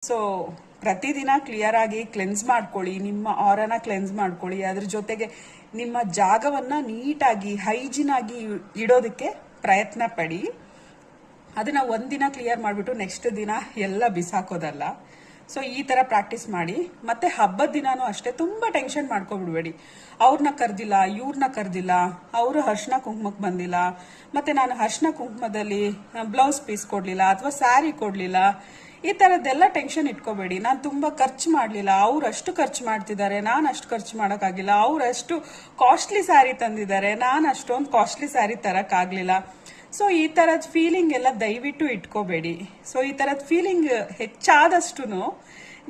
So ಪ್ರತಿದಿನ clear ಆಗಿ cleanse ಮಾಡ್ಕೊಳ್ಳಿ, ನಿಮ್ಮ ಆರನ ಕ್ಲೆನ್ಸ್ ಮಾಡ್ಕೊಳ್ಳಿ. ಅದ್ರ ಜೊತೆಗೆ ನಿಮ್ಮ ಜಾಗವನ್ನ ನೀಟಾಗಿ ಹೈಜಿನ್ ಆಗಿ ಇಡೋದಕ್ಕೆ ಪ್ರಯತ್ನ ಪಡಿ. ಅದನ್ನ ಒಂದಿನ ಕ್ಲಿಯರ್ ಮಾಡಿಬಿಟ್ಟು ನೆಕ್ಸ್ಟ್ ದಿನ ಎಲ್ಲ ಬಿಸಾಕೋದಲ್ಲ. ಸೊ ಈ ತರ ಪ್ರಾಕ್ಟೀಸ್ ಮಾಡಿ. ಮತ್ತೆ ಹಬ್ಬದ ದಿನಾನು ಅಷ್ಟೇ ತುಂಬಾ ಟೆನ್ಷನ್ ಮಾಡ್ಕೊಬಿಡ್ಬೇಡಿ. ಅವ್ರನ್ನ ಕರ್ದಿಲ್ಲ, ಇವ್ರನ್ನ ಕರ್ದಿಲ್ಲ, ಅವರು ಅರ್ಶಿನ ಕುಂಕುಮಕ್ಕೆ ಬಂದಿಲ್ಲ, ಮತ್ತೆ ನಾನು ಅರ್ಶಿನ ಕುಂಕುಮದಲ್ಲಿ ಬ್ಲೌಸ್ ಪೀಸ್ ಕೊಡ್ಲಿಲ್ಲ ಅಥವಾ ಸ್ಯಾರಿ ಕೊಡ್ಲಿಲ್ಲ, ಈ ತರದ್ದೆಲ್ಲ ಟೆನ್ಷನ್ ಇಟ್ಕೋಬೇಡಿ. ನಾನು ತುಂಬಾ ಖರ್ಚು ಮಾಡ್ಲಿಲ್ಲ, ಅವ್ರು ಅಷ್ಟು ಖರ್ಚು ಮಾಡ್ತಿದ್ದಾರೆ, ನಾನು ಅಷ್ಟು ಖರ್ಚು ಮಾಡೋಕ್ಕಾಗಿಲ್ಲ, ಅವ್ರು ಅಷ್ಟು ಕಾಸ್ಟ್ಲಿ ಸ್ಯಾರಿ ತಂದಿದ್ದಾರೆ, ನಾನು ಅಷ್ಟೊಂದು ಕಾಸ್ಟ್ಲಿ ಸ್ಯಾರಿ ತರಕ್ಕಾಗ್ಲಿಲ್ಲ. ಸೊ ಈ ತರದ ಫೀಲಿಂಗ್ ಎಲ್ಲ ದಯವಿಟ್ಟು ಇಟ್ಕೋಬೇಡಿ. ಸೊ ಈ ತರದ ಫೀಲಿಂಗ್ ಹೆಚ್ಚಾದಷ್ಟು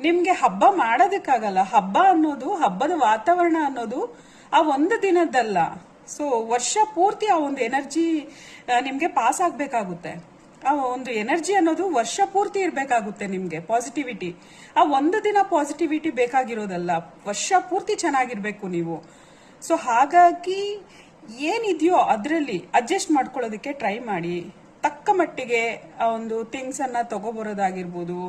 ನಿಮ್ಗೆ ಹಬ್ಬ ಮಾಡೋದಕ್ಕಾಗಲ್ಲ. ಹಬ್ಬ ಅನ್ನೋದು, ಹಬ್ಬದ ವಾತಾವರಣ ಅನ್ನೋದು ಆ ಒಂದು ದಿನದ್ದಲ್ಲ. ಸೊ ವರ್ಷ ಪೂರ್ತಿ ಆ ಒಂದು ಎನರ್ಜಿ ನಿಮ್ಗೆ ಪಾಸ್ ಆಗ್ಬೇಕಾಗುತ್ತೆ. ಆ ಒಂದು ಎನರ್ಜಿ ಅನ್ನೋದು ವರ್ಷ ಪೂರ್ತಿ ಇರ್ಬೇಕಾಗುತ್ತೆ ನಿಮ್ಗೆ. ಪಾಸಿಟಿವಿಟಿ ಆ ಒಂದು ದಿನ ಪಾಸಿಟಿವಿಟಿ ಬೇಕಾಗಿರೋದಲ್ಲ, ವರ್ಷ ಪೂರ್ತಿ ಚೆನ್ನಾಗಿರ್ಬೇಕು ನೀವು. ಸೊ ಹಾಗಾಗಿ ಏನಿದೆಯೋ ಅದರಲ್ಲಿ ಅಡ್ಜಸ್ಟ್ ಮಾಡ್ಕೊಳ್ಳೋದಕ್ಕೆ ಟ್ರೈ ಮಾಡಿ. ತಕ್ಕ ಮಟ್ಟಿಗೆ ಆ ಒಂದು ಥಿಂಗ್ಸ್ ಅನ್ನ ತಗೋಬರೋದಾಗಿರ್ಬೋದು.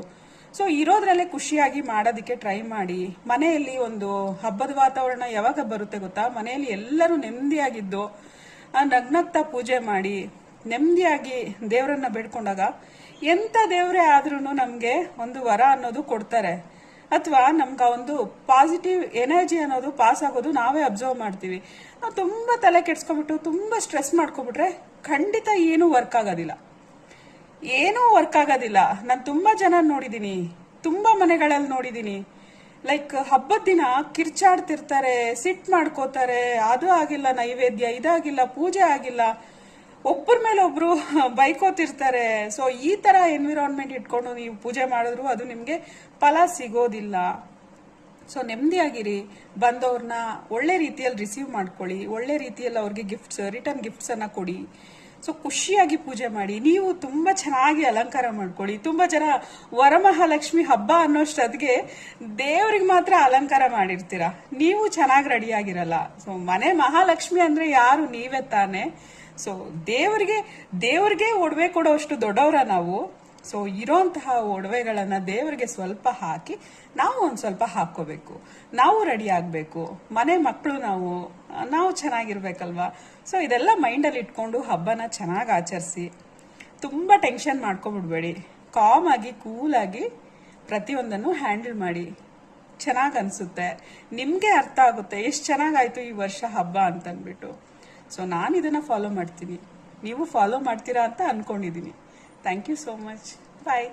ಸೊ ಇರೋದ್ರಲ್ಲೇ ಖುಷಿಯಾಗಿ ಮಾಡೋದಕ್ಕೆ ಟ್ರೈ ಮಾಡಿ. ಮನೆಯಲ್ಲಿ ಒಂದು ಹಬ್ಬದ ವಾತಾವರಣ ಯಾವಾಗ ಬರುತ್ತೆ ಗೊತ್ತಾ? ಮನೆಯಲ್ಲಿ ಎಲ್ಲರೂ ನೆಮ್ಮದಿಯಾಗಿದ್ದು ನಗ್ನಗ್ತಾ ಪೂಜೆ ಮಾಡಿ ನೆಮ್ಮದಿಯಾಗಿ ದೇವರನ್ನ ಬೇಡ್ಕೊಂಡಾಗ ಎಂತ ದೇವರೇ ಆದ್ರೂ ನಮ್ಗೆ ಒಂದು ವರ ಅನ್ನೋದು ಕೊಡ್ತಾರೆ, ಅಥವಾ ನಮ್ಗೆ ಒಂದು ಪಾಸಿಟಿವ್ ಎನರ್ಜಿ ಅನ್ನೋದು ಪಾಸ್ ಆಗೋದು ನಾವೇ ಅಬ್ಸರ್ವ್ ಮಾಡ್ತೀವಿ. ನಾವು ತುಂಬಾ ತಲೆ ಕೆಡ್ಸ್ಕೊಬಿಟ್ಟು ತುಂಬಾ ಸ್ಟ್ರೆಸ್ ಮಾಡ್ಕೊಬಿಟ್ರೆ ಖಂಡಿತ ಏನೂ ವರ್ಕ್ ಆಗೋದಿಲ್ಲ. ನಾನು ತುಂಬಾ ಜನ ನೋಡಿದೀನಿ, ತುಂಬಾ ಮನೆಗಳಲ್ಲಿ ನೋಡಿದೀನಿ. ಲೈಕ್ ಹಬ್ಬದ ದಿನ ಕಿರ್ಚಾಡ್ತಿರ್ತಾರೆ, ಸಿಟ್ ಮಾಡ್ಕೋತಾರೆ, ಅದು ಆಗಿಲ್ಲ ನೈವೇದ್ಯ, ಇದಾಗಿಲ್ಲ ಪೂಜೆ ಆಗಿಲ್ಲ, ಒಬ್ಬರ ಮೇಲೆ ಒಬ್ರು ಬೈಕೋತಿರ್ತಾರೆ. ಸೊ ಈ ತರ ಎನ್ವಿರಾನ್ಮೆಂಟ್ ಇಟ್ಕೊಂಡು ನೀವು ಪೂಜೆ ಮಾಡಿದ್ರು ಅದು ನಿಮ್ಗೆ ಫಲ ಸಿಗೋದಿಲ್ಲ. ಸೊ ನೆಮ್ಮದಿಯಾಗಿರಿ. ಬಂದವ್ರನ್ನ ಒಳ್ಳೆ ರೀತಿಯಲ್ಲಿ ರಿಸೀವ್ ಮಾಡ್ಕೊಳ್ಳಿ, ಒಳ್ಳೆ ರೀತಿಯಲ್ಲಿ ಅವ್ರಿಗೆ ರಿಟರ್ನ್ ಗಿಫ್ಟ್ಸ್ ಅನ್ನ ಕೊಡಿ. ಸೊ ಖುಷಿಯಾಗಿ ಪೂಜೆ ಮಾಡಿ. ನೀವು ತುಂಬಾ ಚೆನ್ನಾಗಿ ಅಲಂಕಾರ ಮಾಡ್ಕೊಳ್ಳಿ. ತುಂಬಾ ಜನ ವರಮಹಾಲಕ್ಷ್ಮಿ ಹಬ್ಬ ಅನ್ನೋಷ್ಟೊತ್ತಿಗೆ ದೇವ್ರಿಗೆ ಮಾತ್ರ ಅಲಂಕಾರ ಮಾಡಿರ್ತೀರಾ, ನೀವು ಚೆನ್ನಾಗಿ ರೆಡಿ ಆಗಿರಲ್ಲ. ಸೊ ಮನೆ ಮಹಾಲಕ್ಷ್ಮಿ ಅಂದ್ರೆ ಯಾರು? ನೀವೇ ತಾನೆ. ಸೊ ದೇವರಿಗೆ ಒಡವೆ ಕೊಡೋಷ್ಟು ದೊಡ್ಡವರ ನಾವು. ಸೊ ಇರೋಂತಹ ಒಡವೆಗಳನ್ನ ದೇವರಿಗೆ ಸ್ವಲ್ಪ ಹಾಕಿ ನಾವು ಒಂದ್ ಸ್ವಲ್ಪ ಹಾಕೋಬೇಕು. ನಾವು ರೆಡಿ ಆಗ್ಬೇಕು, ಮನೆ ಮಕ್ಕಳು ನಾವು ಚೆನ್ನಾಗಿರ್ಬೇಕಲ್ವಾ. ಸೊ ಇದೆಲ್ಲ ಮೈಂಡಲ್ಲಿ ಇಟ್ಕೊಂಡು ಹಬ್ಬನ ಚೆನ್ನಾಗಿ ಆಚರಿಸಿ. ತುಂಬಾ ಟೆನ್ಷನ್ ಮಾಡ್ಕೊಂಡ್ಬಿಡ್ಬೇಡಿ. ಕಾಮ್ ಆಗಿ ಕೂಲ್ ಆಗಿ ಪ್ರತಿಯೊಂದನ್ನು ಹ್ಯಾಂಡಲ್ ಮಾಡಿ. ಚೆನ್ನಾಗ್ ಅನ್ಸುತ್ತೆ, ನಿಮ್ಗೆ ಅರ್ಥ ಆಗುತ್ತೆ ಎಷ್ಟು ಚೆನ್ನಾಗಾಯ್ತು ಈ ವರ್ಷ ಹಬ್ಬ ಅಂತನ್ಬಿಟ್ಟು. ಸೊ ನಾನು ಇದನ್ನ ಫಾಲೋ ಮಾಡ್ತೀನಿ, ನೀವು ಫಾಲೋ ಮಾಡ್ತೀರಾ ಅಂತ ಅನ್ಕೊಂಡಿದ್ದೀನಿ. Thank you so much. Bye.